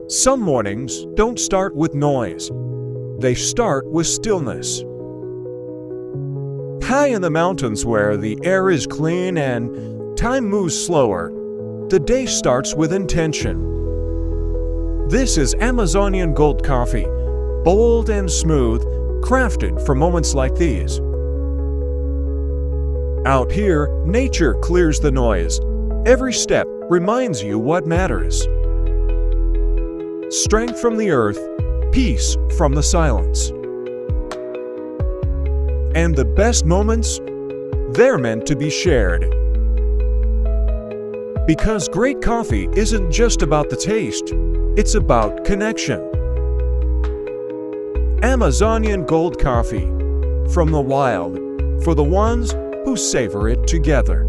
Some mornings don't start with noise. They start with stillness. High in the mountains where the air is clean and time moves slower, the day starts with intention. This is Amazonian Gold Coffee, bold and smooth, crafted for moments like these. Out here, nature clears the noise. Every step reminds you what matters. Strength from the earth, peace from the silence. And the best moments? They're meant to be shared. Because great coffee isn't just about the taste, it's about connection. Amazonian Gold Coffee, from the wild, for the ones who savor it together.